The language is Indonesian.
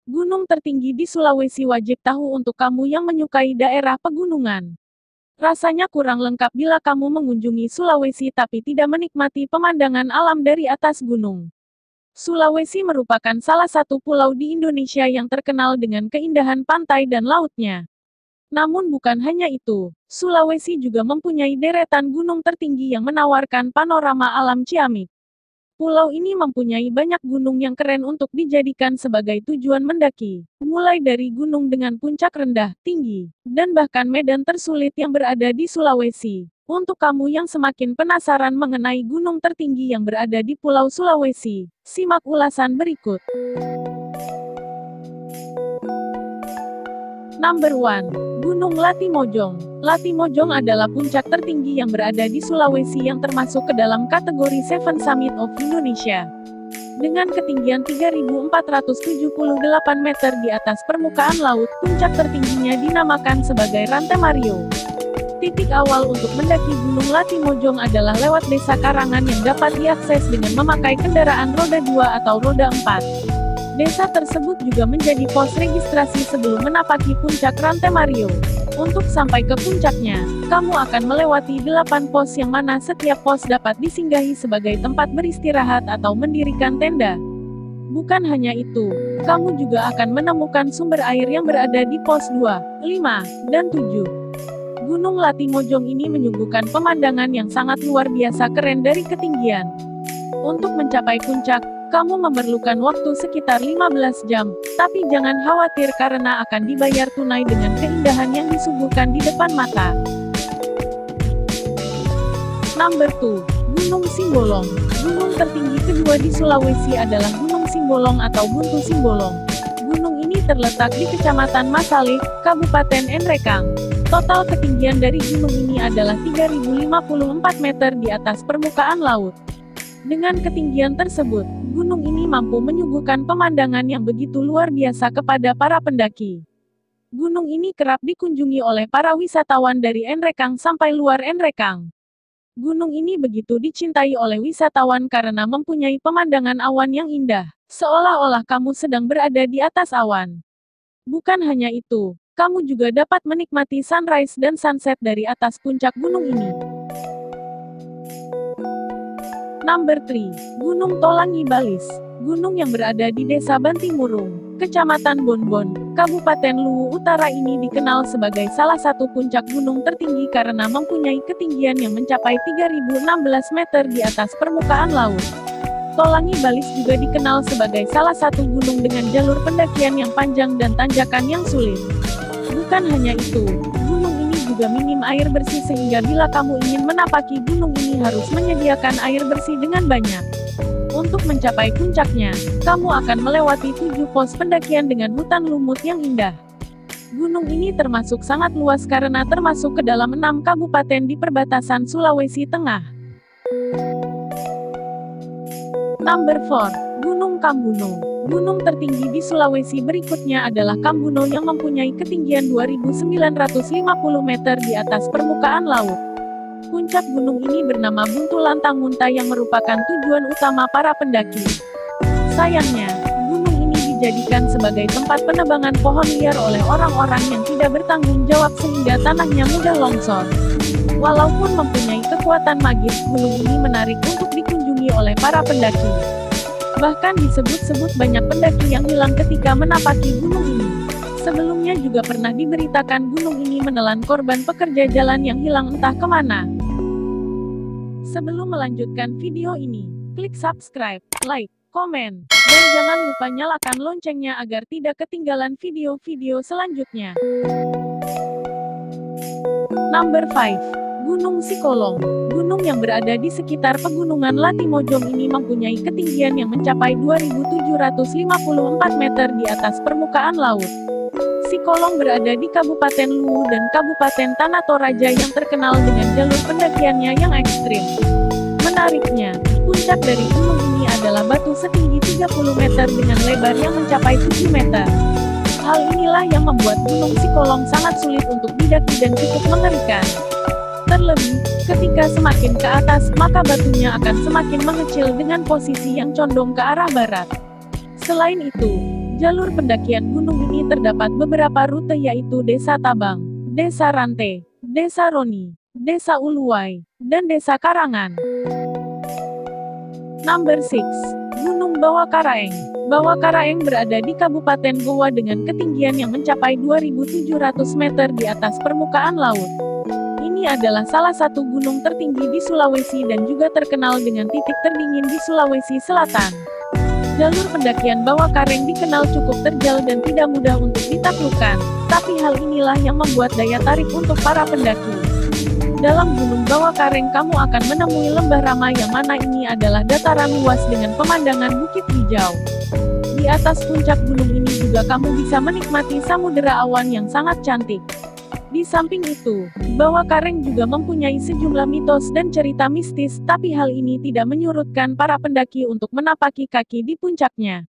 Gunung tertinggi di Sulawesi wajib tahu untuk kamu yang menyukai daerah pegunungan. Rasanya kurang lengkap bila kamu mengunjungi Sulawesi tapi tidak menikmati pemandangan alam dari atas gunung. Sulawesi merupakan salah satu pulau di Indonesia yang terkenal dengan keindahan pantai dan lautnya. Namun bukan hanya itu, Sulawesi juga mempunyai deretan gunung tertinggi yang menawarkan panorama alam ciamik. Pulau ini mempunyai banyak gunung yang keren untuk dijadikan sebagai tujuan mendaki, mulai dari gunung dengan puncak rendah, tinggi, dan bahkan medan tersulit yang berada di Sulawesi. Untuk kamu yang semakin penasaran mengenai gunung tertinggi yang berada di Pulau Sulawesi, simak ulasan berikut. Number 1. Gunung Latimojong. Latimojong adalah puncak tertinggi yang berada di Sulawesi yang termasuk ke dalam kategori Seven Summit of Indonesia. Dengan ketinggian 3.478 meter di atas permukaan laut, puncak tertingginya dinamakan sebagai Rantai Mario. Titik awal untuk mendaki Gunung Latimojong adalah lewat Desa Karangan yang dapat diakses dengan memakai kendaraan roda 2 atau roda 4. Desa tersebut juga menjadi pos registrasi sebelum menapaki puncak Rantai Mario. Untuk sampai ke puncaknya, kamu akan melewati 8 pos yang mana setiap pos dapat disinggahi sebagai tempat beristirahat atau mendirikan tenda. Bukan hanya itu, kamu juga akan menemukan sumber air yang berada di pos 2, 5, dan 7. Gunung Latimojong ini menyuguhkan pemandangan yang sangat luar biasa keren dari ketinggian. Untuk mencapai puncak, kamu memerlukan waktu sekitar 15 jam, tapi jangan khawatir karena akan dibayar tunai dengan keindahan yang disuguhkan di depan mata. Number 2. Gunung Simbolong. Gunung tertinggi kedua di Sulawesi adalah Gunung Simbolong atau Buntu Simbolong. Gunung ini terletak di Kecamatan Masalik, Kabupaten Enrekang. Total ketinggian dari gunung ini adalah 3.054 meter di atas permukaan laut. Dengan ketinggian tersebut, gunung ini mampu menyuguhkan pemandangan yang begitu luar biasa kepada para pendaki. Gunung ini kerap dikunjungi oleh para wisatawan dari Enrekang sampai luar Enrekang. Gunung ini begitu dicintai oleh wisatawan karena mempunyai pemandangan awan yang indah, seolah-olah kamu sedang berada di atas awan. Bukan hanya itu, kamu juga dapat menikmati sunrise dan sunset dari atas puncak gunung ini. Number 3. Gunung Tolangi Balis. Gunung yang berada di Desa Bantimurung, Kecamatan Bonbon, Kabupaten Luwu Utara ini dikenal sebagai salah satu puncak gunung tertinggi karena mempunyai ketinggian yang mencapai 3.016 meter di atas permukaan laut. Tolangi Balis juga dikenal sebagai salah satu gunung dengan jalur pendakian yang panjang dan tanjakan yang sulit. Bukan hanya itu, gunung ini juga minim air bersih sehingga bila kamu ingin menapaki gunung ini harus menyediakan air bersih dengan banyak. Untuk mencapai puncaknya, kamu akan melewati 7 pos pendakian dengan hutan lumut yang indah. Gunung ini termasuk sangat luas karena termasuk ke dalam 6 kabupaten di perbatasan Sulawesi Tengah. Number 4. Gunung Kambuno. Gunung tertinggi di Sulawesi berikutnya adalah Kambuno yang mempunyai ketinggian 2.950 meter di atas permukaan laut. Puncak gunung ini bernama Buntu Lantangunta yang merupakan tujuan utama para pendaki. Sayangnya, gunung ini dijadikan sebagai tempat penebangan pohon liar oleh orang-orang yang tidak bertanggung jawab sehingga tanahnya mudah longsor. Walaupun mempunyai kekuatan magis, gunung ini menarik untuk dikunjungi oleh para pendaki. Bahkan disebut-sebut banyak pendaki yang hilang ketika menapaki gunung ini. Sebelumnya juga pernah diberitakan gunung ini menelan korban pekerja jalan yang hilang entah kemana. Sebelum melanjutkan video ini, klik subscribe, like, komen, dan jangan lupa nyalakan loncengnya agar tidak ketinggalan video-video selanjutnya. Number 5. Gunung Sikolong. Gunung yang berada di sekitar pegunungan Latimojong ini mempunyai ketinggian yang mencapai 2.754 meter di atas permukaan laut. Sikolong berada di Kabupaten Luwu dan Kabupaten Tanah Toraja yang terkenal dengan jalur pendakiannya yang ekstrim. Menariknya, puncak dari gunung ini adalah batu setinggi 30 meter dengan lebar yang mencapai 7 meter. Hal inilah yang membuat Gunung Sikolong sangat sulit untuk didaki dan cukup mengerikan. Terlebih, ketika semakin ke atas, maka batunya akan semakin mengecil dengan posisi yang condong ke arah barat. Selain itu, Jalur pendakian gunung ini terdapat beberapa rute yaitu Desa Tabang, Desa Rante, Desa Roni, Desa Uluwai, dan Desa Karangan. Number 6. Gunung Bawah Karaeng. Bawah Karaeng berada di Kabupaten Goa dengan ketinggian yang mencapai 2.700 meter di atas permukaan laut. Ini adalah salah satu gunung tertinggi di Sulawesi dan juga terkenal dengan titik terdingin di Sulawesi Selatan. Jalur pendakian Bawah Kareng dikenal cukup terjal dan tidak mudah untuk ditaklukkan, tapi hal inilah yang membuat daya tarik untuk para pendaki. Dalam Gunung Bawah Kareng kamu akan menemui lembah Rama yang mana ini adalah dataran luas dengan pemandangan bukit hijau. Di atas puncak gunung ini juga kamu bisa menikmati samudera awan yang sangat cantik. Di samping itu, Bawah Kareng juga mempunyai sejumlah mitos dan cerita mistis, tapi hal ini tidak menyurutkan para pendaki untuk menapaki kaki di puncaknya.